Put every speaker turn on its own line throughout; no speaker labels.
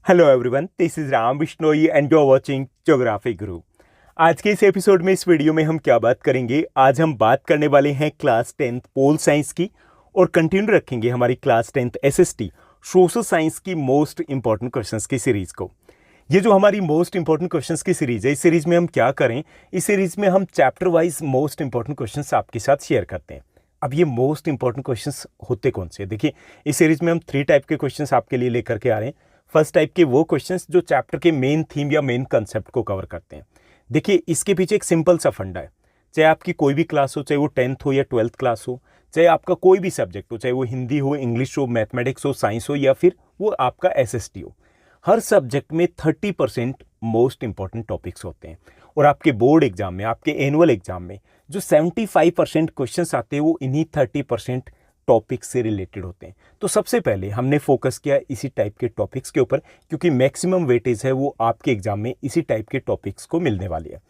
Hello everyone, this is Ram Bishnoi and you are watching geography Guru. आज के इस एपिसोड में इस वीडियो में हम क्या बात करेंगे? आज हम बात करने वाले हैं क्लास 10th पोल साइंस की और कंटिन्यू रखेंगे हमारी class 10th SST social science की मोस्ट इंपॉर्टेंट क्वेश्चंस की सीरीज को। ये जो हमारी मोस्ट इंपॉर्टेंट क्वेश्चंस की सीरीज है, इस सीरीज में हम क्या करें? इस सीरीज में हम chapter wise most important questions आपके साथ शेयर करते हैं। अब ये मोस्ट इंपॉर्टेंट क्वेश्चंस होते कौन से? देखिए, इस सीरीज में हम 3 टाइप के क्वेश्चंस आपके लिए लेकर के आ रहे हैं। फर्स्ट टाइप के वो क्वेश्चंस जो चैप्टर के मेन थीम या मेन कंसेप्ट को कवर करते हैं। देखिए, इसके पीछे एक सिंपल सा फंडा है। चाहे आपकी कोई भी क्लास हो, चाहे वो 10th हो या 12th क्लास हो, चाहे आपका कोई भी सब्जेक्ट हो, चाहे वो हिंदी हो, इंग्लिश हो, मैथमेटिक्स हो, साइंस हो या फिर वो आपका एसएसटी हो, हर सब्जेक्ट में 30% मोस्ट इंपॉर्टेंट टॉपिक्स होते हैं। और आपके बोर्ड एग्जाम में, आपके एनुअल एग्जाम में जो 75% क्वेश्चंस आते हैं वो इन्हीं 30% टॉपिक्स से रिलेटेड होते हैं। तो सबसे पहले हमने फोकस किया इसी टाइप के टॉपिक्स के ऊपर, क्योंकि मैक्सिमम वेटेज है वो आपके एग्जाम में इसी टाइप के टॉपिक्स को मिलने वाली है।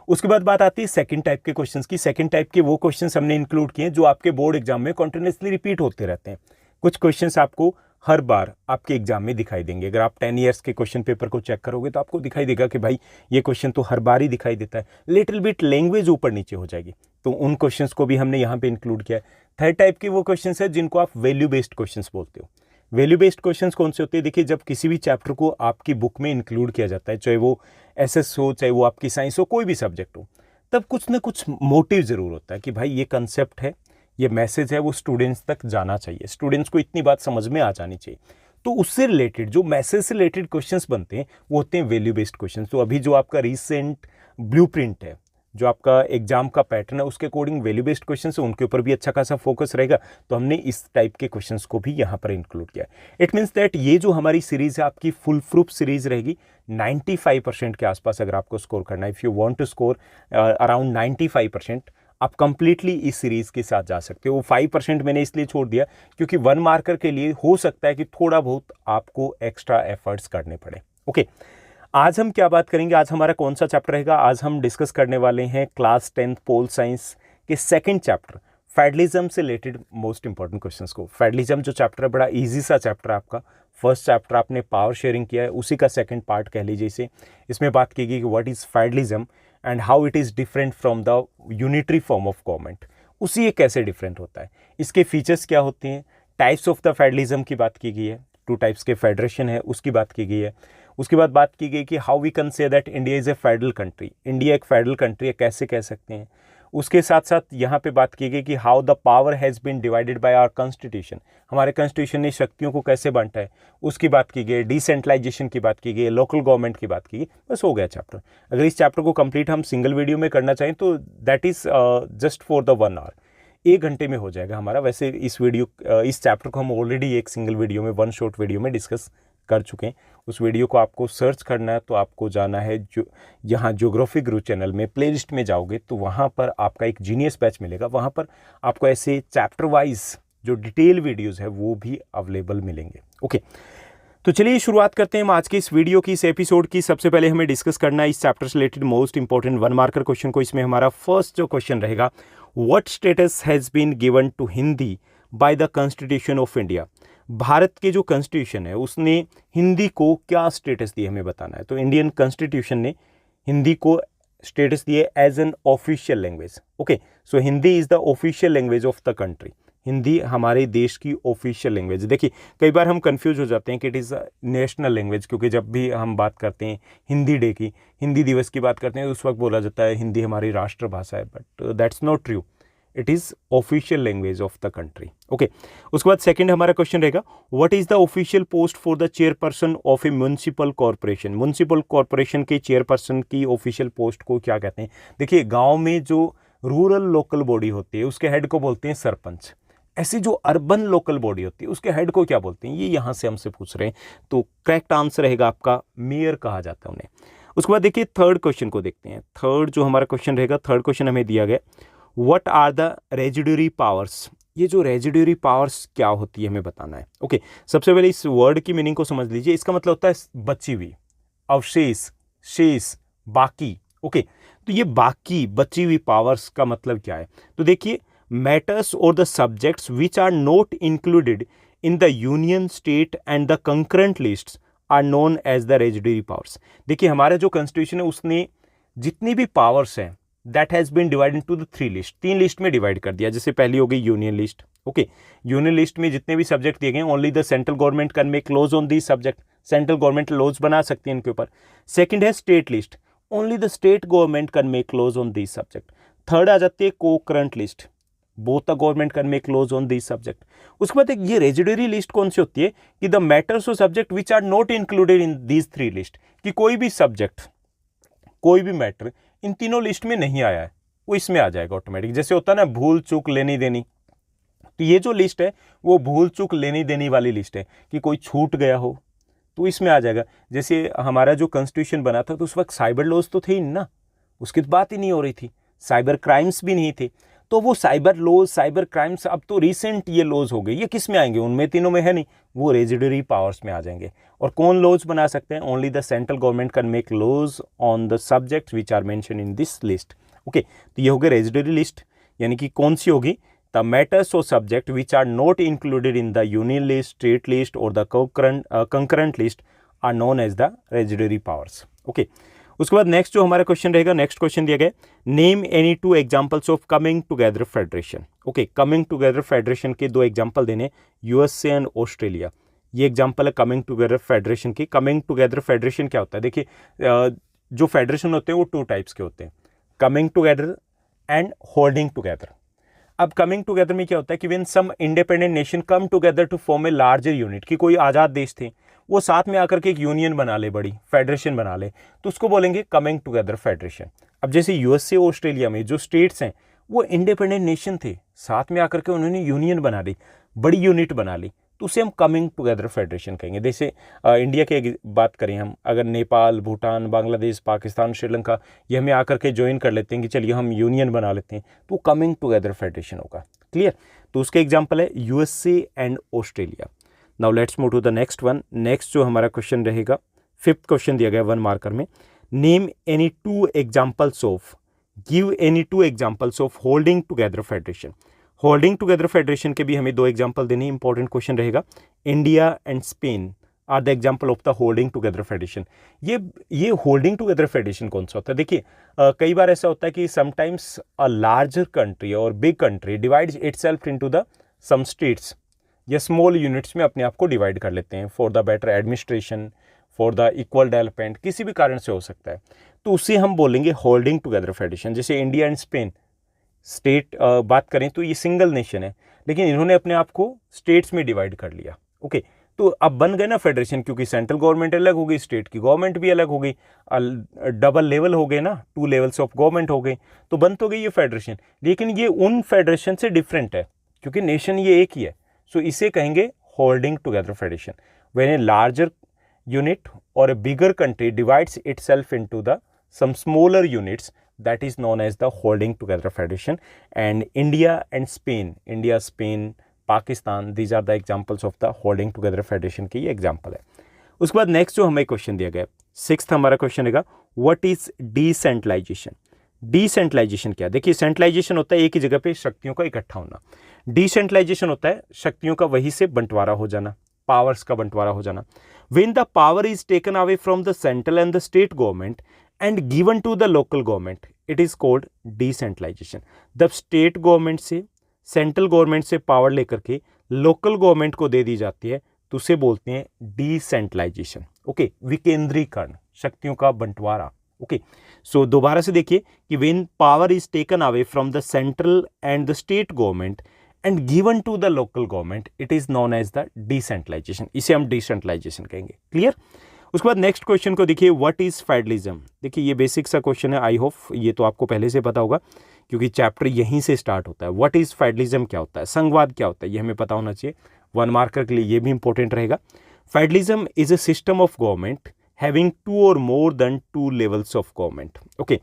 उसके बाद बात आती है सेकंड टाइप के क्वेश्चंस की। सेकंड टाइप के वो क्वेश्चंस हमने इंक्लूड किए जो आपके बोर्ड एग्जाम में कंटिन्यूसली रिपीट होते रहते हैं। कुछ क्वेश्चंस आपको हर बार आपके एग्जाम में दिखाई देंगे। अगर आप 10 ईयर्स के क्वेश्चन पेपर को चेक करोगे तो आपको दिखाई देगा कि भाई ये क्वेश्चन तो हर बार ही दिखाई देता है। लिटिल बिट लैंग्वेज ऊपर नीचे हो जाएगी, तो उन क्वेश्चंस को भी हमने यहाँ पे इंक्लूड किया है। थर्ड टाइप के वो क्वेश्चंस है जिनको आप वैल्यू बेस्ड क्वेश्चंस बोलते हो। वैल्यू बेस्ड क्वेश्चंस कौन से होते हैं? देखिए, जब किसी भी चैप्टर को आपकी बुक में इंक्लूड किया जाता है, चाहे वो एसएस हो, चाहे वो आपकी साइंस हो, कोई भी सब्जेक्ट हो, तब कुछ ना कुछ मोटिव जरूर होता है कि भाई ये कंसेप्ट है, ये मैसेज है, वो स्टूडेंट्स तक जाना चाहिए, स्टूडेंट्स को इतनी बात समझ में आ जानी चाहिए। तो उससे रिलेटेड जो मैसेज से रिलेटेड क्वेश्चंस बनते हैं वो होते हैं वैल्यू बेस्ड क्वेश्चंस। तो अभी जो आपका रिसेंट ब्लूप्रिंट है, जो आपका एग्जाम का पैटर्न है, उसके अकॉर्डिंग वैल्यू बेस्ड क्वेश्चंस है, उनके ऊपर भी अच्छा खासा फोकस रहेगा। तो हमने इस टाइप के क्वेश्चंस को भी यहाँ पर इंक्लूड किया। इट मीन्स दैट ये जो हमारी सीरीज है आपकी फुल प्रूफ सीरीज रहेगी। 95% के आसपास अगर आपको स्कोर करना है, if you want to score around 95%, आप कंप्लीटली इस सीरीज के साथ जा सकते हो। 5% मैंने इसलिए छोड़ दिया क्योंकि 1 मार्कर के लिए हो सकता है कि थोड़ा बहुत आपको एक्स्ट्रा एफर्ट्स करने पड़े। ओके, आज हम क्या बात करेंगे? आज हमारा कौन सा चैप्टर रहेगा? आज हम डिस्कस करने वाले हैं क्लास 10th पोल साइंस के सेकंड चैप्टर फेडरलिज्म से रिलेटेड मोस्ट इंपॉर्टेंट क्वेश्चंस को। फेडरलिज्म जो चैप्टर है बड़ा इजी सा चैप्टर है आपका। फर्स्ट चैप्टर आपने पावर शेयरिंग किया है, उसी का सेकंड पार्ट कह लीजिए इसे। इसमें बात की गई कि what is federalism and how it is different from the unitary form of government. उसी ये कैसे डिफरेंट होता है, इसके फीचर्स क्या होते हैं, टाइप्स ऑफ द फेडरलिज्म की बात की गई है, 2 टाइप्स के फेडरेशन है उसकी बात की गई है। उसके बाद बात की गई कि how we can say that India is a federal country, India एक फेडरल कंट्री है, कैसे कह सकते हैं। उसके साथ साथ यहाँ पे बात की गई कि how the power has been divided by our constitution, हमारे कॉन्स्टिट्यूशन ने शक्तियों को कैसे बांटा है, उसकी बात की गई। डिसेंट्रलाइजेशन की बात की गई, लोकल गवर्नमेंट की बात की गई। बस हो गया चैप्टर। अगर इस चैप्टर को कंप्लीट हम सिंगल वीडियो में करना चाहें तो that is just for the 1 hour, 1 घंटे में हो जाएगा हमारा। वैसे इस चैप्टर को हम ऑलरेडी एक सिंगल वीडियो में, 1 शॉर्ट वीडियो में डिस्कस कर चुके हैं। उस वीडियो को आपको सर्च करना है तो आपको जाना है जो यहाँ ज्योग्राफी गुरु चैनल में प्लेलिस्ट में जाओगे तो वहाँ पर आपका एक जीनियस बैच मिलेगा। वहाँ पर आपको ऐसे चैप्टर वाइज जो डिटेल वीडियोज़ है वो भी अवेलेबल मिलेंगे। ओके, तो चलिए शुरुआत करते हैं हम आज के इस वीडियो की, इस एपिसोड की। सबसे पहले हमें डिस्कस करना है इस चैप्टर से related most important 1 marker question को। इसमें हमारा फर्स्ट जो क्वेश्चन रहेगा, what status has been given to Hindi by the constitution of India. Bharat के जो कॉन्स्टिट्यूशन है उसने हिंदी को क्या स्टेटस दिया, हमें बताना है। तो इंडियन कॉन्स्टिट्यूशन ने हिंदी को स्टेटस दिए as an official language. Okay, so Hindi is the official language of the country. Hindi हमारे देश की ऑफिशियल लैंग्वेज। देखिए, कई बार हम कंफ्यूज हो जाते हैं कि इट इज़ नेशनल लैंग्वेज, क्योंकि जब भी हम बात करते हैं हिंदी डे की, हिंदी दिवस की बात करते हैं तो उस वक्त बोला जाता है हिंदी हमारी राष्ट्रभाषा है, but that's not true. It is official language of the country. Okay, उसके बाद सेकंड हमारा क्वेश्चन रहेगा, what is the official post for the chairperson of A municipal corporation. Municipal corporation के चेयरपर्सन की ऑफिशियल पोस्ट को क्या कहते हैं? देखिए, गाँव में जो रूरल लोकल बॉडी होती है उसके हेड को बोलते हैं सरपंच। ऐसी जो अर्बन लोकल बॉडी होती है उसके हेड को क्या बोलते हैं, ये यहाँ से हमसे पूछ रहे हैं। तो करेक्ट आंसर रहेगा आपका मेयर कहा जाता है उन्हें। उसके बाद देखिए थर्ड क्वेश्चन को देखते हैं। थर्ड जो हमारा क्वेश्चन रहेगा, थर्ड क्वेश्चन हमें दिया गया, what are the residuary powers. ये जो रेजिड्यूरी पावर्स क्या होती है हमें बताना है। ओके, सबसे पहले इस वर्ड की मीनिंग को समझ लीजिए। इसका मतलब होता है बची हुई, अवशेष, शेष, बाकी। ओके, तो ये बाकी बची हुई पावर्स का मतलब क्या है? तो देखिए, मैटर्स और the subjects which are not included in the union, state and the concurrent lists are known as the residuary powers. देखिए हमारा जो कॉन्स्टिट्यूशन है उसने जितनी भी पावर्स हैं that has been divide into the 3 list, 3 list में डिवाइड कर दिया। जैसे पहली हो गई union list, okay, union list में जितने भी सब्जेक्ट दिए गए only the central government can make laws on this subject, central government laws बना सकती है इनके ऊपर। सेकंड है state list, only the state government can make laws on this subject. Third आ जाती है को current list, both the government can make laws on this subject. उसके बाद एक ये रेजिडरी लिस्ट कौन सी होती है कि the matters of subject which are not included in these 3 list, कि कोई भी सब्जेक्ट कोई भी मैटर इन तीनों लिस्ट में नहीं आया है वो इसमें आ जाएगा ऑटोमेटिक। जैसे होता है ना भूल चूक लेनी देनी, तो ये जो लिस्ट है वो भूल चूक लेनी देनी वाली लिस्ट है कि कोई छूट गया हो तो इसमें आ जाएगा। जैसे हमारा जो कॉन्स्टिट्यूशन बना था तो उस वक्त साइबर लॉज तो थे ही ना, उसकी तो बात ही नहीं हो रही थी, साइबर क्राइम्स भी नहीं थे, तो वो साइबर लॉज साइबर क्राइम्स अब तो रिसेंट ये लॉज हो गए, ये किस में आएंगे, उनमें तीनों में है नहीं, वो रेजिडरी पावर्स में आ जाएंगे। और कौन लॉज बना सकते हैं, only the central government can make laws on the subjects which are mention in this list. Okay, तो ये हो गया रेजिडरी लिस्ट, यानी कि कौन सी होगी, द मैटर्स और subject which are not included in the union list, state list और the concurrent list are known as the residuary powers. Okay, उसके बाद नेक्स्ट जो हमारा क्वेश्चन रहेगा, नेक्स्ट क्वेश्चन दिया गया name any 2 examples of coming together federation. Okay, coming together federation के 2 example देने, यूएसए एंड ऑस्ट्रेलिया। ये एग्जांपल है कमिंग टुगेदर फेडरेशन की। कमिंग टुगेदर फेडरेशन क्या होता है, देखिए जो फेडरेशन होते हैं वो 2 टाइप्स के होते हैं, coming together and holding together. अब कमिंग टुगेदर में क्या होता है कि when some independent nation come together to form a larger unit, कि कोई आज़ाद देश थे वो साथ में आकर के एक यूनियन बना ले, बड़ी फेडरेशन बना ले, तो उसको बोलेंगे कमिंग टुगेदर फेडरेशन। अब जैसे यूएसए ऑस्ट्रेलिया में जो स्टेट्स हैं वो इंडिपेंडेंट नेशन थे, साथ में आकर के उन्होंने यूनियन बना ली, बड़ी यूनिट बना ली, तो उसे हम कमिंग टुगेदर फेडरेशन कहेंगे। जैसे इंडिया की बात करें हम, अगर नेपाल, भूटान, बांग्लादेश, पाकिस्तान, श्रीलंका ये हमें आकर के ज्वाइन कर लेते हैं कि चलिए हम यूनियन बना लेते हैं, तो कमिंग टुगेदर फेडरेशन होगा। क्लियर, तो उसके एग्जाम्पल है USA and Australia. Now let's move to the next one. Next जो हमारा क्वेश्चन रहेगा, 5th क्वेश्चन दिया गया 1 मार्कर में, name any 2 examples of, give any 2 examples of holding together federation. Holding together federation के भी हमें 2 एग्जाम्पल देने, इंपॉर्टेंट क्वेश्चन रहेगा। India and Spain are the example of the holding together federation. ये holding together federation कौन सा होता है, देखिए कई बार ऐसा होता है कि समटाइम्स अ लार्जर कंट्री और big country divides itself into the some states या स्मॉल यूनिट्स में अपने आप को डिवाइड कर लेते हैं for the better administration, for the equal development, किसी भी कारण से हो सकता है, तो उसे हम बोलेंगे होल्डिंग टुगेदर फेडरेशन। जैसे इंडिया एंड स्पेन स्टेट बात करें तो ये सिंगल नेशन है, लेकिन इन्होंने अपने आप को स्टेट्स में डिवाइड कर लिया। ओके, तो अब बन गए ना फेडरेशन, क्योंकि सेंट्रल गवर्नमेंट अलग हो गई, स्टेट की गवर्नमेंट भी अलग हो गई, डबल लेवल हो गए ना, 2 लेवल्स ऑफ गवर्नमेंट हो गई, तो बन तो गई ये फेडरेशन। लेकिन ये उन फेडरेशन से डिफरेंट है क्योंकि नेशन ये एक ही है, सो इसे कहेंगे holding together federation. When a larger unit और a bigger country divides itself into the some smaller units, that is known as the holding together federation. And India and Spain, India, Spain, Pakistan, these are the examples of the holding together federation की ये example है। उसके बाद next जो हमें question दिया गया 6th हमारा क्वेश्चन रहेगा, व्हाट इज डिसेंट्रलाइजेशन। डिसेंट्रलाइजेशन क्या है, देखिए सेंट्रलाइजेशन होता है एक ही जगह पे शक्तियों का इकट्ठा होना, डिसेंट्रलाइजेशन होता है शक्तियों का वहीं से बंटवारा हो जाना, पावर्स का बंटवारा हो जाना। When the power is taken away from the central and the state government and given to the local government, it is called decentralisation. जब स्टेट गवर्नमेंट से, सेंट्रल गवर्नमेंट से पावर लेकर के लोकल गवर्नमेंट को दे दी जाती है तो उसे बोलते हैं डिसेंट्रलाइजेशन। ओके, विकेंद्रीकरण, शक्तियों का बंटवारा। ओके, सो दोबारा से देखिए कि when power is taken away from the central and the state government and given to the local government, it is known as the decentralisation, इसे हम डिसेंट्रलाइजेशन कहेंगे। क्लियर, उसके बाद नेक्स्ट क्वेश्चन को देखिए, व्हाट इज फेडरलिज्म। देखिए ये basic सा क्वेश्चन है, आई होप ये तो आपको पहले से पता होगा क्योंकि चैप्टर यहीं से स्टार्ट होता है। व्हाट इज फेडरलिज्म क्या होता है, संघवाद क्या होता है, ये हमें पता होना चाहिए, 1 मार्कर के लिए ये भी इंपॉर्टेंट रहेगा। Federalism is a system of government having 2 or more than 2 levels of government. Okay,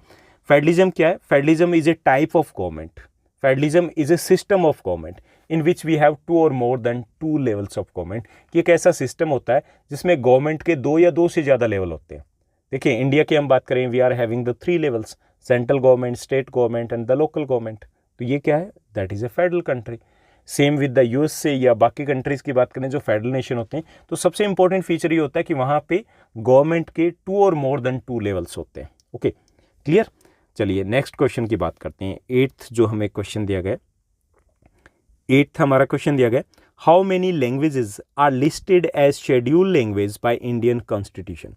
federalism क्या है, federalism is a type of government, federalism is a system of government in which we have 2 or more than 2 levels of government. कि एक ऐसा system होता है जिसमें government के 2 या 2 से ज़्यादा लेवल होते हैं। देखिए इंडिया की हम बात करें, we are having the 3 levels, central government, state government and the local government. तो ये क्या है, that is a federal country. Same with the USA या बाकी कंट्रीज़ की बात करें जो फेडरल नेशन होते हैं, तो सबसे इंपॉर्टेंट फीचर ये होता है कि वहाँ पे गवर्नमेंट के 2 और मोर देन 2 लेवल्स होते हैं। Okay, clear. चलिए नेक्स्ट क्वेश्चन की बात करते हैं। 8th जो हमें क्वेश्चन दिया गया, 8th हमारा क्वेश्चन दिया गया, how many languages are listed as schedule language by Indian constitution.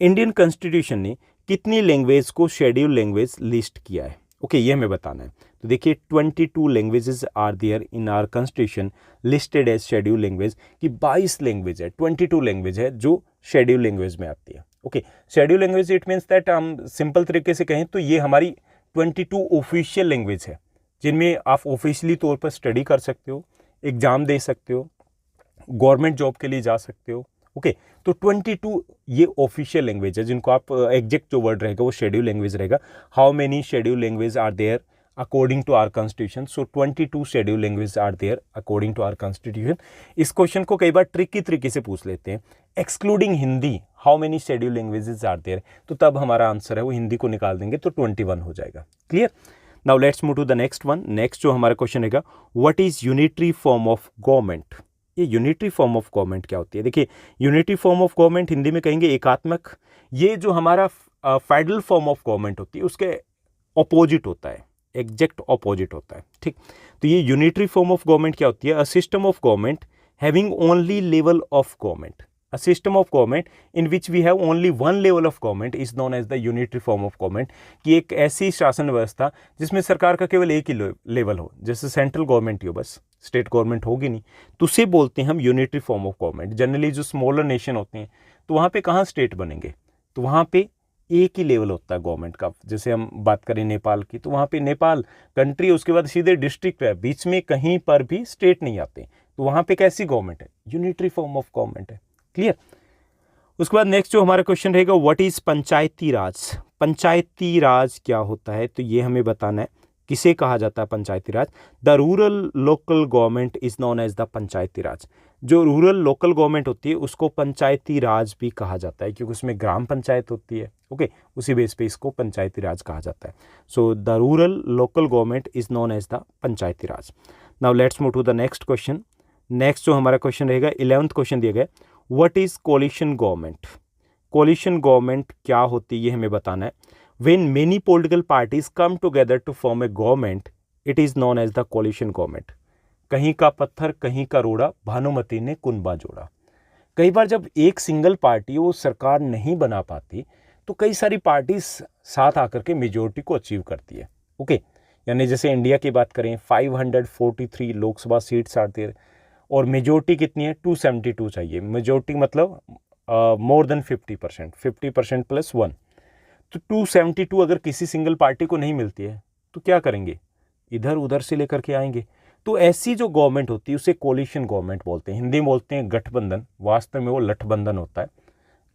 Indian constitution ने कितनी लैंग्वेज को शेड्यूल लैंग्वेज लिस्ट किया है? ओके, ये हमें बताना है। तो देखिए 22 languages are there in our constitution listed as schedule language, कि 22 लैंग्वेज है, 22 लैंग्वेज है जो शेड्यूल लैंग्वेज में आती है। Okay, schedule language it means that हम सिंपल तरीके से कहें तो ये हमारी 22 ऑफिशियल लैंग्वेज है जिनमें आप ऑफिशियली तौर पर स्टडी कर सकते हो, एग्ज़ाम दे सकते हो, गवर्नमेंट जॉब के लिए जा सकते हो। ओके, तो 22 ये ऑफिशियल लैंग्वेज है जिनको आप एग्जैक्ट जो वर्ड रहेगा वो शेड्यूल लैंग्वेज रहेगा। How many schedule language are there according to our constitution? So 22 schedule language are there according to our constitution. इस क्वेश्चन को कई बार ट्रिकी तरीके से पूछ लेते हैं, excluding Hindi how many schedule languages are there, तो तब हमारा आंसर है वो हिंदी को निकाल देंगे तो 21 हो जाएगा। Clear. Now let's move to the next one. Next जो हमारा क्वेश्चन रहेगा, what is unitary form of government? ये यूनिटरी फॉर्म ऑफ गवर्नमेंट क्या होती है? देखिए unitary form of government Hindi में कहेंगे एकात्मक। ये जो हमारा फेडरल फॉर्म ऑफ गवर्नमेंट होती है उसके ऑपोजिट होता है, एग्जैक्ट ऑपोजिट होता है। ठीक, तो ये यूनिटरी फॉर्म ऑफ गवर्नमेंट क्या होती है? अ system of government having only level of government. A system of government in which we have only one level of government is known as the unitary form of government। कि एक ऐसी शासन व्यवस्था जिसमें सरकार का केवल एक ही लेवल हो, जैसे सेंट्रल गवर्नमेंट ही हो, बस स्टेट गवर्नमेंट होगी नहीं, तो उसे बोलते हैं हम unitary form of government. Generally जो स्मॉलर नेशन होते हैं तो वहाँ पे कहाँ स्टेट बनेंगे? तो वहाँ पे एक ही लेवल होता है गवर्नमेंट का। जैसे हम बात करें नेपाल की, तो वहाँ पे नेपाल कंट्री, उसके बाद सीधे डिस्ट्रिक्ट है, बीच में कहीं पर भी स्टेट नहीं आते, तो वहाँ पे कैसी गवर्नमेंट है? यूनिटरी फॉर्म ऑफ गवर्नमेंट है। क्लियर। उसके बाद नेक्स्ट जो हमारा क्वेश्चन रहेगा, व्हाट इज पंचायती राज? पंचायती राज क्या होता है? तो ये हमें बताना है, किसे कहा जाता है Panchayati Raj? The rural local government is known as the पंचायती राज। जो रूरल लोकल गवर्नमेंट होती है उसको पंचायती राज भी कहा जाता है, क्योंकि उसमें ग्राम पंचायत होती है। ओके, उसी बेस पे इसको पंचायती राज कहा जाता है। So the rural local government is known as the Panchayati raj. Now let's move to the next question. Next जो हमारा क्वेश्चन रहेगा, 11th क्वेश्चन दिया गया, what is coalition government? Coalition government क्या होती है ये हमें बताना है। When many political parties come together to form a government it is known as the coalition government. कहीं का पत्थर कहीं का रोड़ा, भानुमति ने कुनबा जोड़ा। कई बार जब एक सिंगल पार्टी वो सरकार नहीं बना पाती तो कई सारी पार्टीज साथ आकर के मेजोरिटी को अचीव करती है। ओके, यानी जैसे इंडिया की बात करें 543 लोकसभा सीट्स आती है और मेजोरिटी कितनी है? 272 चाहिए। मेजोरिटी मतलब मोर देन 50%, 50% प्लस 1, तो 272 अगर किसी सिंगल पार्टी को नहीं मिलती है तो क्या करेंगे? इधर उधर से लेकर के आएंगे। तो ऐसी जो गवर्नमेंट होती है उसे कोलिशन गवर्नमेंट बोलते हैं। हिंदी में बोलते हैं गठबंधन, वास्तव में वो लठबंधन होता है,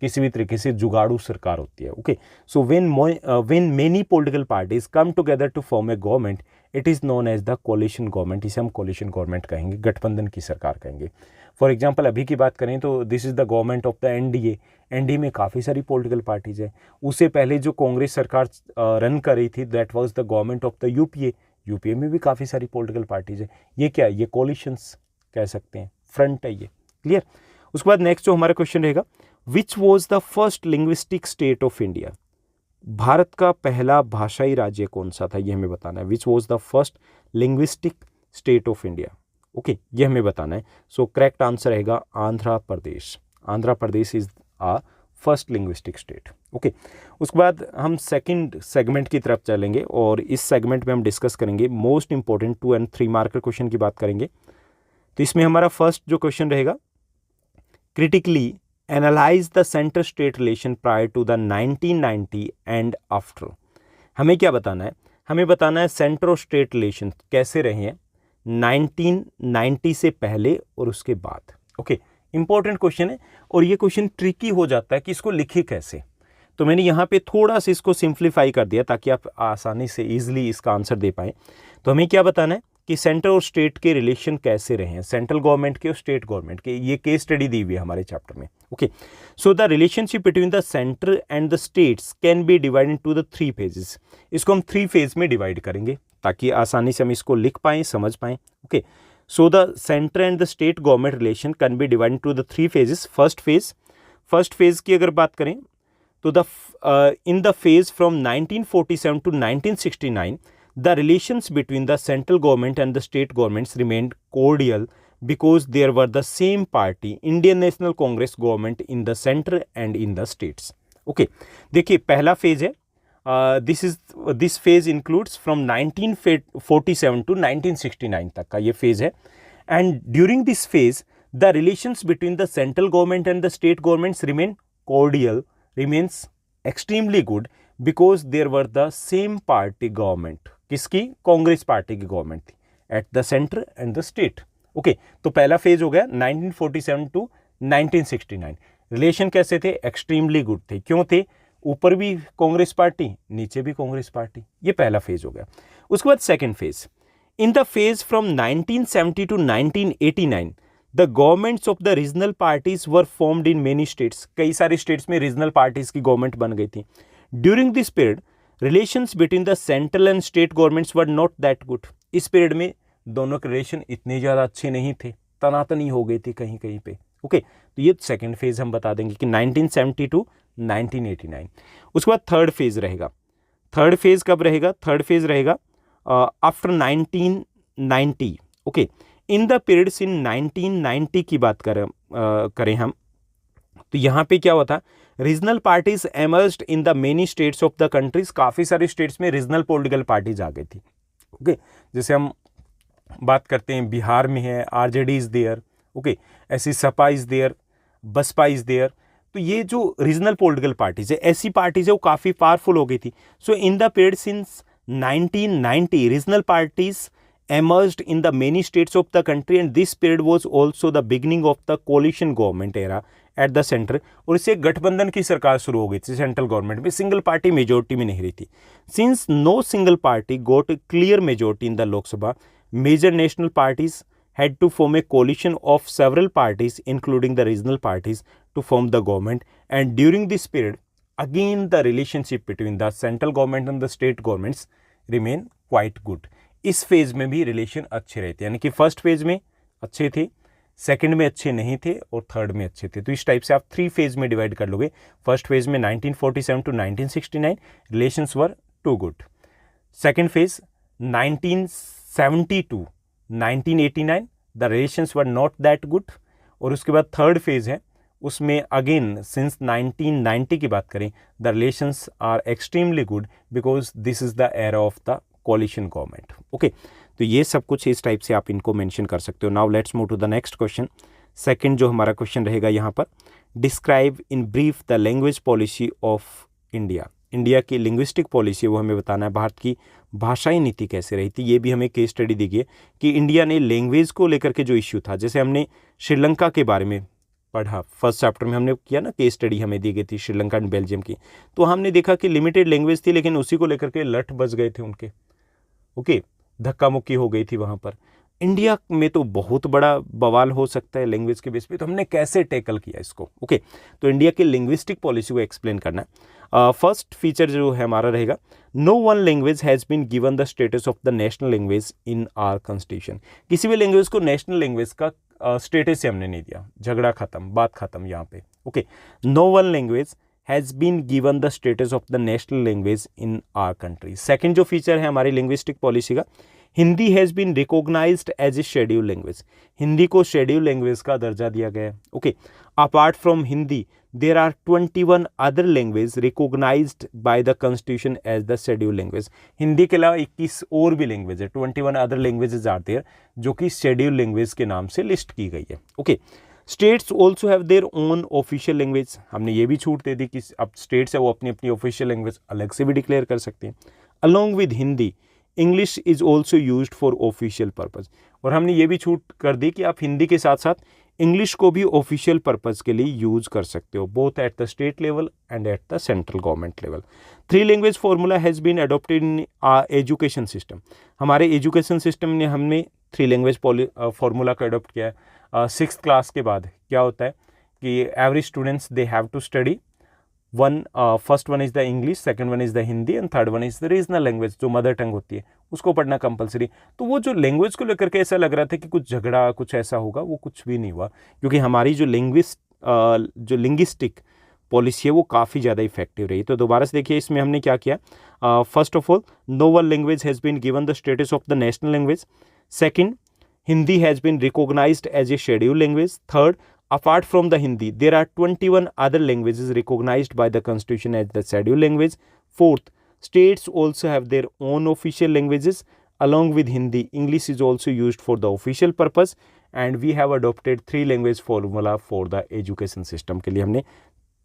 किसी भी तरीके से जुगाड़ू सरकार होती है। Okay, so when many political parties come together to form a government it is known as the coalition government. इसे हम कोलिशन गवर्नमेंट कहेंगे, गठबंधन की सरकार कहेंगे। फॉर एग्जांपल अभी की बात करें तो this is the government of the NDA. NDA में काफ़ी सारी पॉलिटिकल पार्टीज है। उससे पहले जो कांग्रेस सरकार रन कर रही थी that was the government of the UPA. UPA में भी काफ़ी सारी पॉलिटिकल पार्टीज है। ये क्या है? ये कोलिशंस कह सकते हैं, फ्रंट है ये। क्लियर। उसके बाद नेक्स्ट जो हमारा क्वेश्चन रहेगा, विच was the first linguistic state of India? Bharat का पहला भाषाई राज्य कौन सा था ये हमें बताना है। Which was the first linguistic state of India? Okay, ये हमें बताना है। सो करेक्ट आंसर रहेगा Andhra Pradesh. Andhra Pradesh is a first linguistic state. Okay, उसके बाद हम सेकंड सेगमेंट की तरफ चलेंगे और इस सेगमेंट में हम डिस्कस करेंगे most important 2 and 3 marker question की बात करेंगे। तो इसमें हमारा फर्स्ट जो क्वेश्चन रहेगा, critically analyse the centre state relation prior to the 1990 and after. हमें क्या बताना है? हमें बताना है सेंटर और स्टेट रिलेशन कैसे रहे हैं 1990 से पहले और उसके बाद। ओके, इंपॉर्टेंट क्वेश्चन है और ये क्वेश्चन ट्रिकी हो जाता है कि इसको लिखे कैसे। तो मैंने यहाँ पे थोड़ा सा इसको सिंप्लीफाई कर दिया ताकि आप आसानी से ईजिली इसका आंसर दे पाएँ। तो हमें क्या बताना है कि सेंटर और स्टेट के रिलेशन कैसे रहे हैं, सेंट्रल गवर्नमेंट के और स्टेट गवर्नमेंट के। ये केस स्टडी दी हुई है हमारे चैप्टर में। Okay, so the relationship between the centre and the states can be divide into the 3 phases. इसको हम 3 फेज में डिवाइड करेंगे ताकि आसानी से हम इसको लिख पाएँ, समझ पाएँ। Okay, So the center and the state government relation can be divided into the three phases. First phase की अगर बात करें तो in the phase from 1947 to 1969, the relations between the central government and the state governments remained cordial because there were the same party, Indian National Congress government in the center and in the states. Okay, देखिए पहला phase है, this phase includes from 1947 to 1969 तक का ये phase है. And during this phase, the relations between the central government and the state governments remains extremely good because there were the same party government. किसकी? Congress party की government थी at the centre and the state. Okay, तो पहला phase हो गया 1947 to 1969. Relation कैसे थे? Extremely good थे. क्यों थे? ऊपर भी कांग्रेस पार्टी, नीचे भी कांग्रेस पार्टी. ये पहला फेज हो गया. उसके बाद second phase, in the phase from 1970 to 1989, the governments of the regional parties were formed in many states. कई सारे स्टेट्स में रीजनल पार्टीज की गवर्नमेंट बन गई थी. During this period relations between the central and state governments were not that good. इस period में दोनों के रिलेशन इतने ज़्यादा अच्छे नहीं थे, तनातनी हो गई थी कहीं कहीं पे. ओके, तो ये सेकेंड फेज हम बता देंगे कि 1970 टू 1989. उसके बाद थर्ड फेज रहेगा. थर्ड फेज कब रहेगा? थर्ड फेज रहेगा after 1990. Okay, in the periods इन 1990 की बात करें हम, तो यहाँ पे क्या हुआ था? Regional parties emerged in the many states of the countries. काफ़ी सारे स्टेट्स में रीजनल पॉलिटिकल पार्टीज आ गई थी. ओके, जैसे हम बात करते हैं बिहार में है आरजेडी इज देयर. ओके, ऐसी Sapa is there, Baspa is there. तो ये जो रीजनल पॉलिटिकल पार्टीज है, ऐसी पार्टीज है, वो काफ़ी पावरफुल हो गई थी. So in the period since 1990 regional parties emerged in the many states of the country and this period was also the beginning of the coalition government era at the center. और इससे गठबंधन की सरकार शुरू हो गई थी सेंट्रल गवर्नमेंट में. सिंगल पार्टी मेजोरिटी में नहीं रही थी. Since no single party got clear majority in the Lok Sabha, major national parties had to form a coalition of several parties including the regional parties to form the government. And during this period again the relationship between the central government and the state governments remain quite good. इस phase में भी relation अच्छे रहते हैं, यानी कि first phase में अच्छे थे, सेकंड में अच्छे नहीं थे और थर्ड में अच्छे थे. तो इस टाइप से आप थ्री फेज में डिवाइड कर लोगे. फर्स्ट फेज में 1947 to 1969 relations were too good. Second phase 1970 to 1989 the relations were not that good. और उसके बाद थर्ड फेज है, उसमें अगेन सिंस 1990 की बात करें, the relations are extremely good because this is the era of the coalition government. Okay, तो ये सब कुछ इस टाइप से आप इनको मेंशन कर सकते हो. Now let's move to the next question. Second जो हमारा क्वेश्चन रहेगा यहाँ पर, describe in brief the language policy of India. India की लिंग्विस्टिक पॉलिसी वो हमें बताना है. भारत की भाषाई नीति कैसे रही थी, ये भी हमें केस स्टडी दी गई कि इंडिया ने लैंग्वेज को लेकर के जो इश्यू था, जैसे हमने श्रीलंका के बारे में पढ़ा, फर्स्ट चैप्टर में हमने किया ना, केस स्टडी हमें दी गई थी श्रीलंका एंड बेल्जियम की. तो हमने देखा कि लिमिटेड लैंग्वेज थी लेकिन उसी को लेकर के लठ बज गए थे उनके. ओके, धक्का मुक्की हो गई थी वहाँ पर. इंडिया में तो बहुत बड़ा बवाल हो सकता है लैंग्वेज के बेस पे, तो हमने कैसे टैकल किया इसको. ओके, तो इंडिया की लिंग्विस्टिक पॉलिसी को एक्सप्लेन करना है. फर्स्ट फीचर जो है हमारा रहेगा, no one language has been given the status of the national language in our constitution. किसी भी लैंग्वेज को नेशनल लैंग्वेज का स्टेटस से हमने नहीं दिया. झगड़ा खत्म, बात खत्म यहाँ पे. Okay, no one language has been given the status of the national language in our country. Second जो फीचर है हमारी लिंग्विस्टिक पॉलिसी का, Hindi has been recognised as a schedule language. Hindi को शेड्यूल लैंग्वेज का दर्जा दिया गया है. Okay, apart from Hindi there are 21 other language recognised by the constitution as the schedule language. Hindi के अलावा 21 और भी लैंग्वेज है, 21 अदर लैंग्वेजेज आर देयर जो कि शेड्यूल लैंग्वेज के नाम से लिस्ट की गई है. Okay, states also have their own official language. हमने ये भी छूट दे दी कि अब स्टेट्स है वो अपनी अपनी ऑफिशियल लैंग्वेज अलग से भी डिक्लेयर कर सकते हैं. Along with Hindi English is also used for official purpose. और हमने ये भी छूट कर दी कि आप हिंदी के साथ साथ इंग्लिश को भी ऑफिशियल पर्पज़ के लिए यूज कर सकते हो, both at the state level and at the central government level. Three language formula has been adopted in education system. हमारे एजुकेशन सिस्टम ने हमने थ्री लैंग्वेज फार्मूला का अडोप्ट किया है. सिक्स क्लास के बाद क्या होता है कि every students they have to study first one is the English, second one is the Hindi and third one is the regional language, जो मदर टंग होती है उसको पढ़ना कंपलसरी। तो वो जो लैंग्वेज को लेकर के ऐसा लग रहा था कि कुछ झगड़ा कुछ ऐसा होगा, वो कुछ भी नहीं हुआ, क्योंकि हमारी जो लिंग्विस्टिक पॉलिसी है वो काफ़ी ज़्यादा इफेक्टिव रही। तो दोबारा से देखिए इसमें हमने क्या किया, first of all no one language has been given the status of the national language. Second, Hindi has been recognized as a scheduled language. Third, apart from the Hindi, there are 21 other languages recognized by the Constitution as the scheduled language. Fourth, states also have their own official languages. Along with Hindi, English is also used for the official purpose. And we have adopted 3 language formula for the education system. के लिए हमने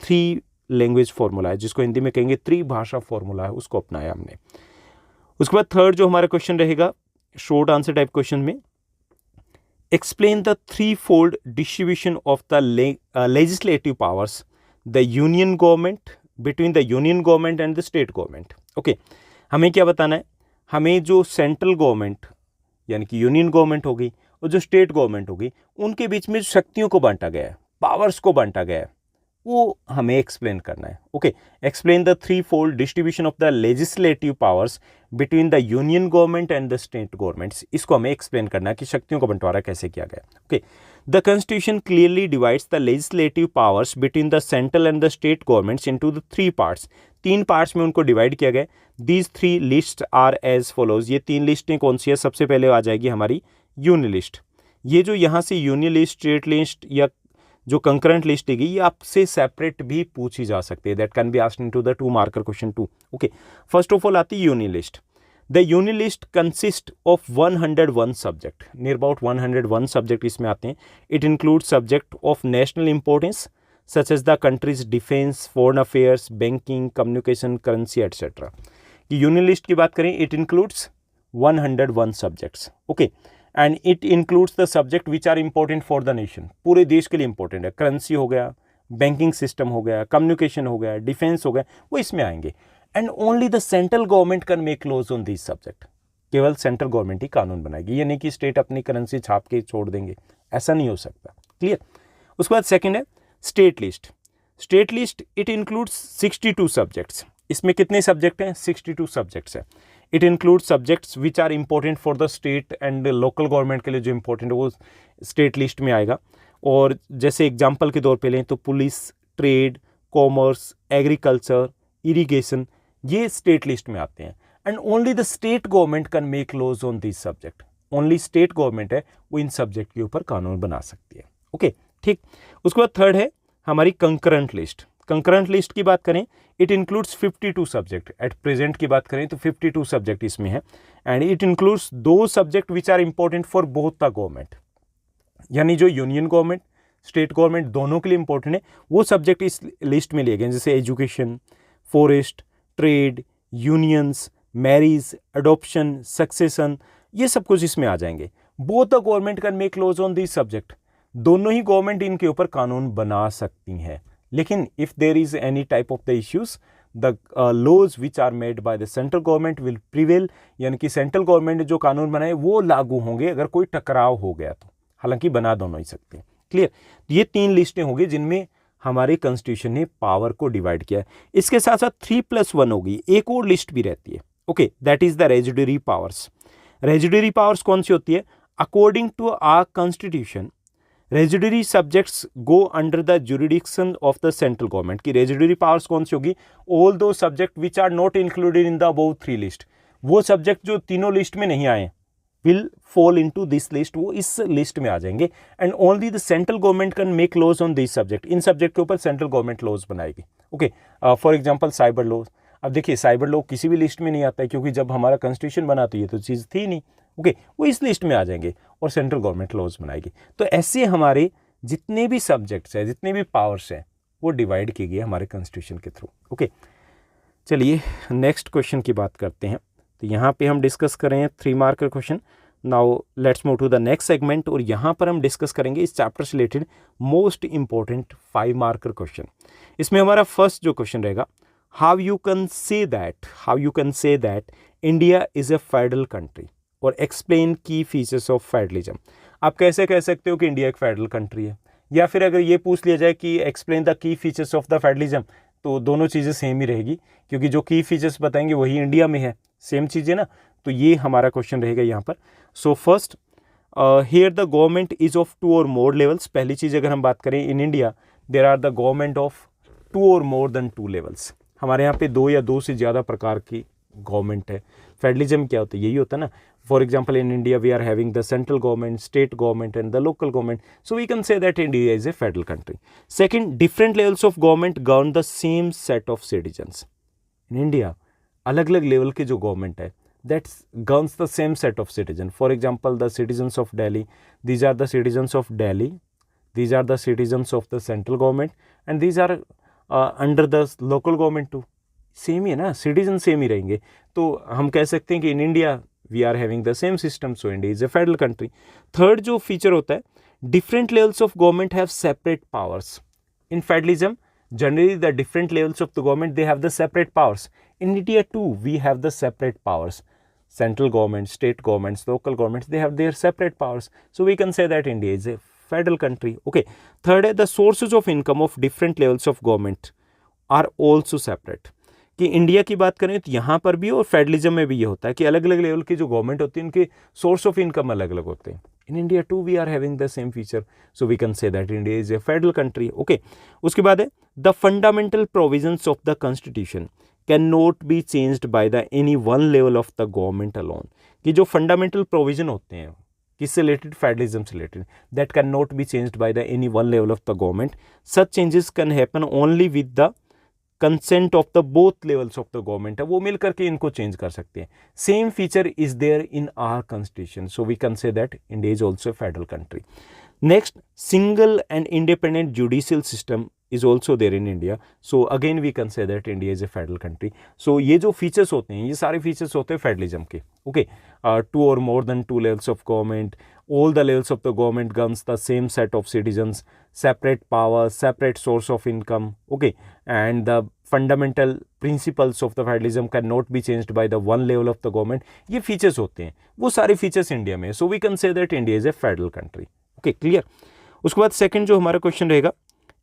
3 language formula है, जिसको हिंदी में कहेंगे त्रिभाषा formula है, उसको अपनाया हमने। उसके बाद थर्ड जो हमारा क्वेश्चन रहेगा शॉर्ट आंसर टाइप क्वेश्चन में, explain the threefold distribution of the legislative powers the union government between the union government and the state government। Okay, हमें क्या बताना है, हमें जो सेंट्रल गवर्नमेंट यानी कि यूनियन गवर्नमेंट होगी और जो स्टेट गवर्नमेंट होगी उनके बीच में शक्तियों को बांटा गया है, पावर्स को बांटा गया है, वो हमें एक्सप्लेन करना है। Okay, explain the three fold distribution of the legislative powers between the union government and the state governments, इसको हमें एक्सप्लेन करना है कि शक्तियों का बंटवारा कैसे किया गया। Okay, the constitution clearly divides the legislative powers between the central and the state governments into the 3 parts. 3 parts में उनको डिवाइड किया गया। These 3 list are as follows. ये 3 लिस्टें कौन सी है, सबसे पहले आ जाएगी हमारी यूनियन लिस्ट। ये जो यहाँ से यूनियन लिस्ट, स्टेट लिस्ट या जो कंकरेंट लिस्ट देगी, ये आपसे सेपरेट भी पूछी जा सकती है, that can be asked into the 2 marker question 2। Okay, first of all आती है union list. The union list consist of 101 subject, near about 101 subject इसमें आते हैं। It include subject of national importance such as the country's defence, foreign affairs, banking, communication, currency etcetera. Union list की बात करें, it includes 101 subjects. Okay, and it includes the subject which are important for the nation, पूरे देश के लिए important है। Currency हो गया, बैंकिंग सिस्टम हो गया, कम्युनिकेशन हो गया, डिफेंस हो गया, वो इसमें आएंगे। And only the central government can make laws on this subject, केवल सेंट्रल गवर्नमेंट ही कानून बनाएगी, ये नहीं कि स्टेट अपनी करेंसी छाप के छोड़ देंगे, ऐसा नहीं हो सकता। क्लियर। उसके बाद सेकेंड है state list. State list it includes 62 subjects. इसमें कितने सब्जेक्ट हैं, 62 सब्जेक्ट्स हैं। It include subjects which are important for the state and local government के लिए जो इंपॉर्टेंट है वो स्टेट लिस्ट में आएगा। और जैसे एग्जांपल के तौर पे लें तो police, trade, commerce, agriculture, irrigation, ये स्टेट लिस्ट में आते हैं। And only the state government can make laws on this subject. Only state government है वो इन सब्जेक्ट के ऊपर कानून बना सकती है। ओके, ठीक। उसके बाद थर्ड है हमारी कंकरेंट लिस्ट। कंकरेंट लिस्ट की बात करें, it includes 52 subject. At present की बात करें तो 52 सब्जेक्ट इसमें है। And it includes 2 subject which are important for both the government, यानी जो यूनियन गवर्नमेंट, स्टेट गवर्नमेंट दोनों के लिए इंपॉर्टेंट है, वो सब्जेक्ट इस लिस्ट में लिए गए, जैसे education, forest, trade, unions, marriage, adoption, succession, ये सब कुछ इसमें आ जाएंगे। Both the government can make laws on this subject. दोनों ही गवर्नमेंट इनके ऊपर कानून बना सकती हैं। लेकिन if there is any type of the issues, the laws which are made by the central government will prevail, यानी कि सेंट्रल गवर्नमेंट ने जो कानून बनाए वो लागू होंगे अगर कोई टकराव हो गया तो। हालांकि बना दोनों ही सकते हैं। क्लियर। ये 3 लिस्टें होंगी जिनमें हमारे कॉन्स्टिट्यूशन ने पावर को डिवाइड किया है। इसके साथ साथ 3+1 होगी, एक और लिस्ट भी रहती है। Okay, that is the residuary powers. Residuary powers कौन सी होती है? According to our constitution, residuary subjects go under the jurisdiction of the central government. की रेजिडरी पावर्स कौन सी होगी? All those subject which are not included in the above 3 list, वो सब्जेक्ट जो तीनों लिस्ट में नहीं आए will fall into this list, वो इस लिस्ट में आ जाएंगे। And only the central government can make laws on this subject. इन सब्जेक्ट के ऊपर सेंट्रल गवर्नमेंट लॉज बनाएगी। Okay, for example cyber law. अब देखिए साइबर लॉ किसी भी लिस्ट में नहीं आता है, क्योंकि जब हमारा कॉन्स्टिट्यूशन बना तो ये तो चीज़ थी नहीं। ओके, वो इस लिस्ट में आ जाएंगे और सेंट्रल गवर्नमेंट लॉज बनाएगी। तो ऐसे हमारे जितने भी सब्जेक्ट्स हैं, जितने भी पावर्स हैं, वो डिवाइड किए गए हमारे कॉन्स्टिट्यूशन के थ्रू। ओके, चलिए नेक्स्ट क्वेश्चन की बात करते हैं। तो यहाँ पे हम डिस्कस करें 3 marker question. Now let's move to the next segment, और यहाँ पर हम डिस्कस करेंगे इस चैप्टर से related most important 5 marker question. इसमें हमारा फर्स्ट जो क्वेश्चन रहेगा, how you can say that India is a federal country, और explain key features of federalism. आप कैसे कह सकते हो कि इंडिया एक फेडरल कंट्री है? या फिर अगर ये पूछ लिया जाए कि explain the key features of the federalism, तो दोनों चीज़ें सेम ही रहेगी, क्योंकि जो की फीचर्स बताएंगे वही इंडिया में है, सेम चीज़ें ना, तो ये हमारा क्वेश्चन रहेगा यहाँ पर। So first, here the government is of 2 or more levels. पहली चीज़ अगर हम बात करें, in India there are the government of 2 or more than 2 levels. हमारे यहाँ पे 2 या 2 से ज़्यादा प्रकार की गवर्नमेंट है। फेडरलिज्म क्या होता है, यही होता है ना। For example, in India we are having the central government, state government and the local government, so we can say that India is a federal country. Second, different levels of government govern the same set of citizens. In India अलग अलग level के जो government है, that governs the same set of citizens. For example, the citizens of Delhi, these are the citizens of Delhi, these are the citizens of the central government, and these are under the local government too. Same ही है ना, citizen same ही रहेंगे, तो हम कह सकते हैं कि in India we are having the same system, so India is a federal country. Third जो फीचर होता है, different levels of government have separate powers. In federalism generally the different levels of the government, they have the separate powers. In India too we have the separate powers. Central government, state governments, local governments, they have their separate powers, so we can say that India is a federal country. Okay, third, the sources of income of different levels of government are also separate. कि India की बात करें तो यहाँ पर भी और federalism में भी ये होता है कि अलग अलग लेवल की जो गवर्नमेंट होती है उनके सोर्स ऑफ इनकम अलग अलग होते हैं। In India too we are having the same feature, so we can say that India is a federal country. Okay, उसके बाद है the fundamental provisions of the constitution can not be changed by the any one level of the government alone. कि जो fundamental provision होते हैं किससे related, federalism से related, that can not be changed by the any one level of the government. Such changes can happen only with the consent of the both levels of the government है, वो मिल करके इनको change कर सकते हैं। Same feature is there in our constitution, so we can say that India is also federal country. Next, single and independent judicial system is also there in India, so again we can say that India is a federal country. So ये जो features होते हैं, ये सारे features होते हैं federalism के। okay, 2 or more than 2 levels of government, all the levels of the government governs the same set of citizens, separate powers, separate source of income, okay, and the fundamental principles of the federalism cannot be changed by the one level of the government. ये features होते हैं, वो सारे features India में, so we can say that India is a federal country. okay, clear? उसके बाद second जो हमारा क्वेश्चन रहेगा,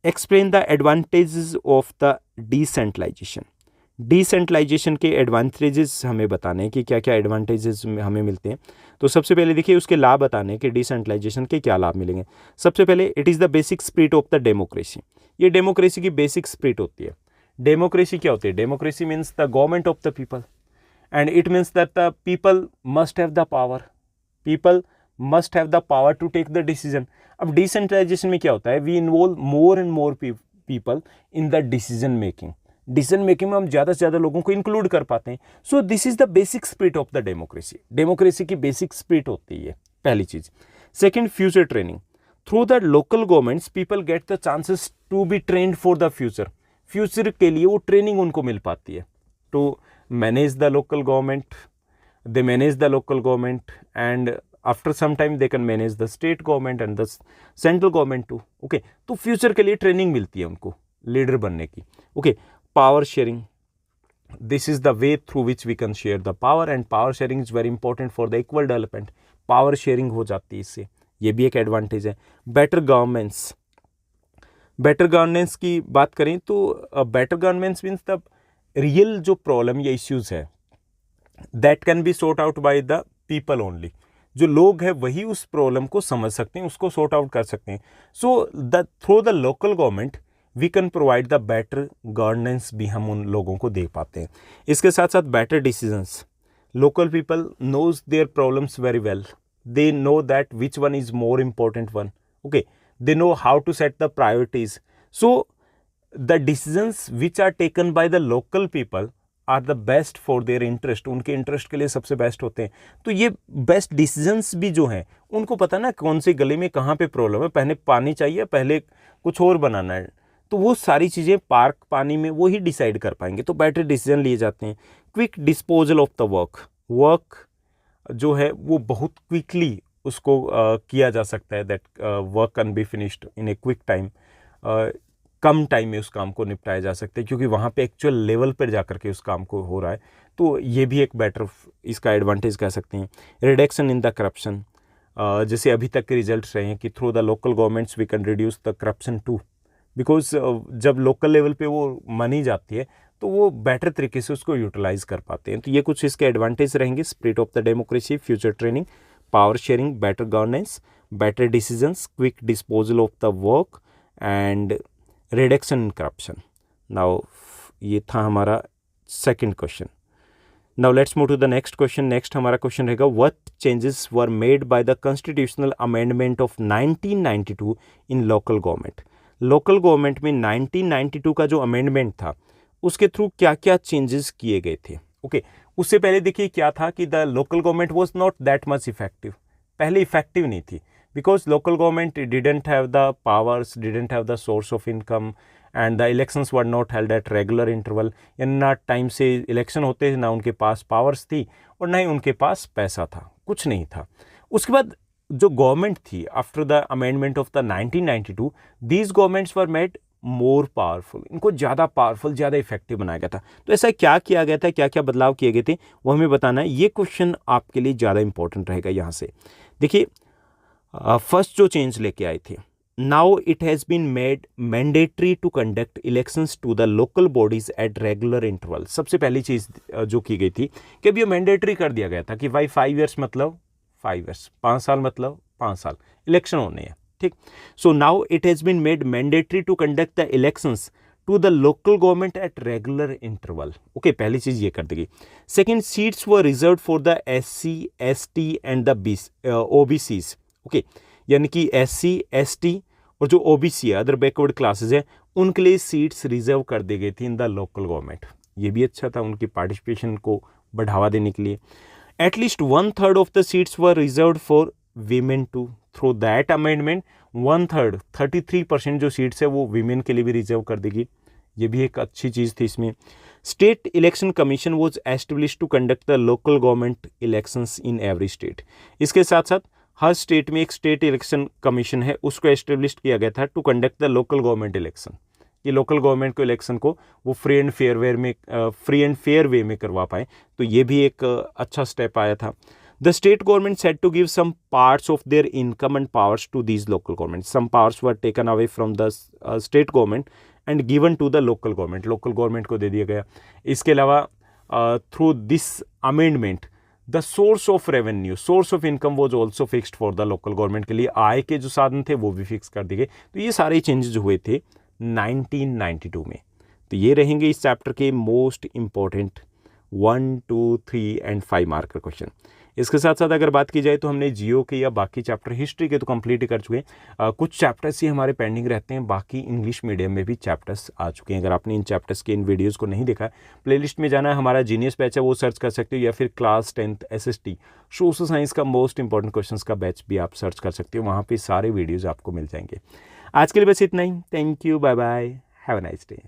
explain the advantages of the decentralisation. Decentralisation के एडवांटेजेस हमें बताने हैं कि क्या क्या एडवांटेजेस हमें मिलते हैं। तो सबसे पहले देखिए उसके लाभ बताने हैं कि डिसेंट्रलाइजेशन के क्या लाभ मिलेंगे। सबसे पहले, it is the basic spirit of the democracy. ये डेमोक्रेसी की बेसिक स्पिरिट होती है। डेमोक्रेसी क्या होती है? Democracy means the government of the people, and it means that the people must have the power, people must have the power to take the decision. अब decentralisation में क्या होता है? We involve more and more people in the decision making. Decision making में हम ज़्यादा से ज़्यादा लोगों को इंक्लूड कर पाते हैं। So this is the basic spirit of the democracy. Democracy की बेसिक स्पिरिट होती है, पहली चीज। Second, future training. Through the local governments people get the chances to be trained for the future. Future के लिए वो ट्रेनिंग उनको मिल पाती है to manage the local government, they manage the local government and after some time they can manage the state government and the central government too. Okay, तो future के लिए ट्रेनिंग मिलती है उनको लीडर बनने की। Okay, power sharing, this is the way through which we can share the power, and power sharing is very important for the equal development. Power sharing हो जाती है इससे, ये भी एक एडवांटेज है। बेटर गवर्नेंस, बेटर गवर्नेंस की बात करें तो better governance means the real जो प्रॉब्लम या इश्यूज है that can B sort out by the people only. जो लोग हैं वही उस प्रॉब्लम को समझ सकते हैं, उसको सॉर्ट आउट कर सकते हैं। So the through the local government we can provide the better governance भी हम उन लोगों को दे पाते हैं। इसके साथ साथ better decisions, local people knows their problems very well, they know that which one is more important one. Okay, they know how to set the priorities. So the decisions which are taken by the local people are the best for their interest. उनके interest के लिए सबसे best होते हैं। तो ये best decisions भी जो हैं उनको पता ना कौन सी गली में कहाँ पे प्रॉब्लम है, पहले पानी चाहिए, पहले कुछ और बनाना है, तो वो सारी चीज़ें पार्क पानी में वो ही डिसाइड कर पाएंगे। तो बेटर डिसीजन लिए जाते हैं। Quick disposal of the work जो है वो बहुत क्विकली उसको किया जा सकता है, that work can be finished in a quick time. Come time में उस काम को निपटाया जा सकता है क्योंकि वहाँ पे एक्चुअल लेवल पर जा करके उस काम को हो रहा है। तो ये भी एक बेटर इसका एडवांटेज कह सकते हैं। रिडक्शन इन द करप्शन, जैसे अभी तक के रिजल्ट्स रहे हैं कि through the local governments we can reduce the corruption too. Because जब लोकल लेवल पे वो मनी जाती है तो वो बेटर तरीके से उसको यूटिलाइज कर पाते हैं। तो ये कुछ इसके एडवांटेज रहेंगे, spirit of the democracy, future training, power sharing, better governance, better decisions, quick disposal of the work and reduction in corruption. Now ये था हमारा second question. Now let's move to the next question. Next हमारा question रहेगा, what changes were made by the constitutional amendment of 1992 in local government. Local government में 1992 का जो amendment था उसके थ्रू क्या क्या चेंजेस किए गए थे। ओके उससे पहले देखिए क्या था कि the local government was not that much effective, पहले इफेक्टिव नहीं थी, because local government didn't have the powers, didn't have the source of income and the elections were not held at regular interval. यानी ना time से election होते थे, ना उनके पास पावर्स थी और ना ही उनके पास पैसा था, कुछ नहीं था। उसके बाद जो गवर्नमेंट थी after the amendment of the 1992, these governments were made more powerful, इनको ज़्यादा पावरफुल, ज़्यादा इफेक्टिव बनाया गया था। तो ऐसा क्या किया गया था, क्या क्या बदलाव किए गए थे, वो हमें बताना है। ये क्वेश्चन आपके लिए ज़्यादा इंपॉर्टेंट रहेगा। यहाँ से देखिए फर्स्ट जो चेंज लेके आए थे, now it has been made mandatory to conduct elections to the local bodies at regular interval. सबसे पहली चीज़ जो की गई थी कि अब ये मैंडेटरी कर दिया गया था कि भाई 5 ईयर्स मतलब 5 ईयर्स, 5 साल मतलब 5 साल इलेक्शन होने हैं, ठीक। So now it has been made mandatory to conduct the elections to the local government at regular interval. Okay पहली चीज़ ये कर देगी। Second, seats were reserve for the SC ST and the OBCs। Okay यानी कि SC ST और जो OBC है, अदर बैकवर्ड क्लासेज है, उनके लिए सीट्स रिजर्व कर दी गई थी इन द लोकल गवर्नमेंट। ये भी अच्छा था उनकी पार्टिसिपेशन को बढ़ावा देने के लिए। At least 1/3 of the seats were reserve for women too. Through that amendment 1/3 33% जो सीट्स है वो वीमेन के लिए भी रिजर्व कर देगी। ये भी एक अच्छी चीज़ थी इसमें। State election commission was establish to conduct the local government elections in every state. इसके साथ साथ हर स्टेट में एक स्टेट इलेक्शन कमीशन है, उसको एस्टेब्लिश किया गया था to conduct the local government election. ये लोकल गवर्नमेंट को इलेक्शन को वो फ्री एंड फेयर वे में करवा पाए। तो ये भी एक अच्छा स्टेप आया था। The state government said to give some parts of their income and powers to these local government. Some powers were taken away from the state government and given to the local government, local government को दे दिया गया। इसके अलावा through this amendment the source of revenue, source of income was also fixed for the local government. के लिए आय के जो साधन थे वो भी फिक्स कर दिए गए। तो ये सारे चेंजेस हुए थे 1992 में। तो ये रहेंगे इस चैप्टर के most important 1, 2, 3 and 5 marker question. इसके साथ साथ अगर बात की जाए तो हमने जियो के या बाकी चैप्टर हिस्ट्री के तो कंप्लीट कर चुके हैं। कुछ चैप्टर्स ही हमारे पेंडिंग रहते हैं, बाकी इंग्लिश मीडियम में भी चैप्टर्स आ चुके हैं। अगर आपने इन चैप्टर्स के इन वीडियोस को नहीं देखा, प्लेलिस्ट में जाना है, हमारा जीनियस बैच है वो सर्च कर सकते हो, या फिर class 10th SST social science का मोस्ट इंपॉर्टेंट क्वेश्चंस का बैच भी आप सर्च कर सकते हो। वहाँ पर सारे वीडियोज़ आपको मिल जाएंगे। आज के लिए बस इतना ही। Thank you, bye bye, have a nice day.